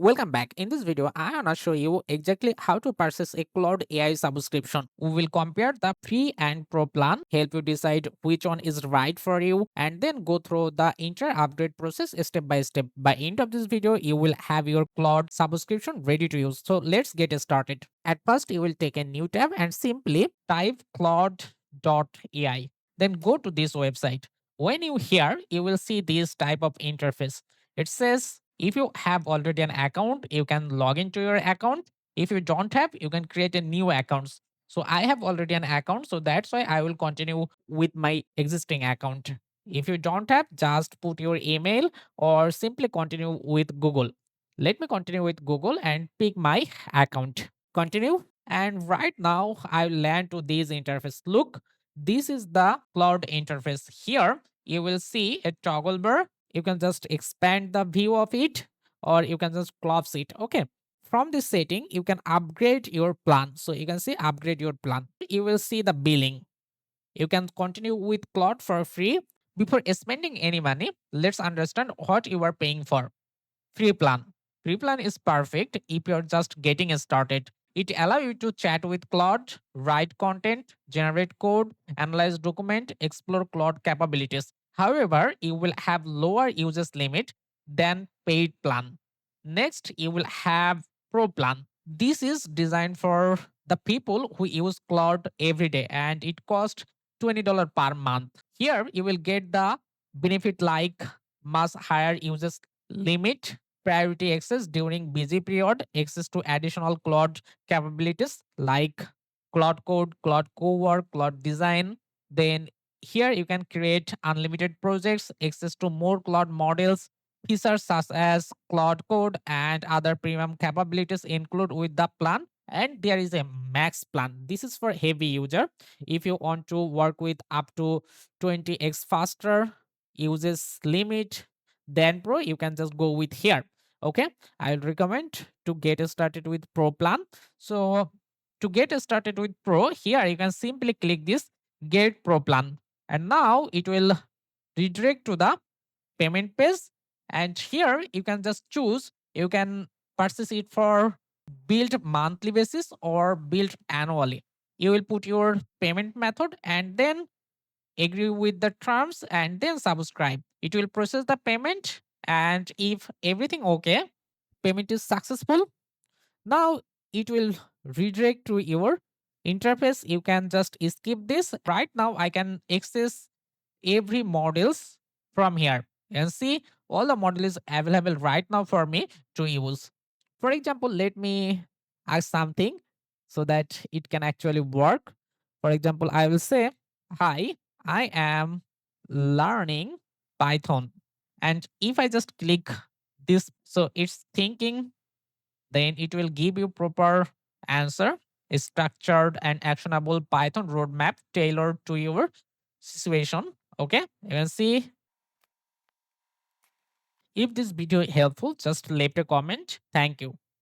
Welcome back. In this video, I wanna show you exactly how to purchase a Claude AI subscription. We will compare the free and pro plan, help you decide which one is right for you, and then go through the entire upgrade process step by step. By end of this video, you will have your Claude subscription ready to use. So let's get started. At first, you will take a new tab and simply type Claude.ai. Then go to this website. When you here, you will see this type of interface. It says if you have already an account, you can log into your account. If you don't have, you can create a new account. So I have already an account, so that's why I will continue with my existing account. If you don't have, just put your email or simply continue with Google. Let me continue with Google and pick my account. Continue. And right now I will land to this interface. Look, this is the cloud interface. Here you will see a toggle bar. You can just expand the view of it or you can just collapse it. Okay. From this setting, you can upgrade your plan. So you can see upgrade your plan. You will see the billing. You can continue with Claude for free. Before spending any money, let's understand what you are paying for. Free plan. Free plan is perfect if you're just getting started. It allows you to chat with Claude, write content, generate code, analyze document, explore Claude capabilities. However, you will have lower usage limit than paid plan. Next, you will have Pro plan. This is designed for the people who use Claude every day and it costs $20 per month. Here, you will get the benefit like much higher usage limit, priority access during busy period, access to additional Claude capabilities like Claude Code, Claude Cowork, Claude Design. Then here you can create unlimited projects, access to more Claude models, features such as Claude Code and other premium capabilities include with the plan. And there is a max plan. This is for heavy user. If you want to work with up to 20x faster uses limit than pro, you can just go with here. Okay, I'll recommend to get started with pro plan. So to get started with pro, here you can simply click this get pro plan, and now it will redirect to the payment page. And here you can just choose, you can purchase it for build monthly basis or build annually. You will put your payment method and then agree with the terms and then subscribe. It will process the payment, and if everything okay, payment is successful. Now it will redirect to your interface. You can just skip this. Right now I can access every models from here and see all the model is available right now for me to use. For example, let me ask something so that it can actually work. For example, I will say, hi, I am learning Python. And if I just click this, so it's thinking, then it will give you proper answer, a structured and actionable Python roadmap tailored to your situation. Okay, you can see. If this video helpful, just leave a comment. Thank you.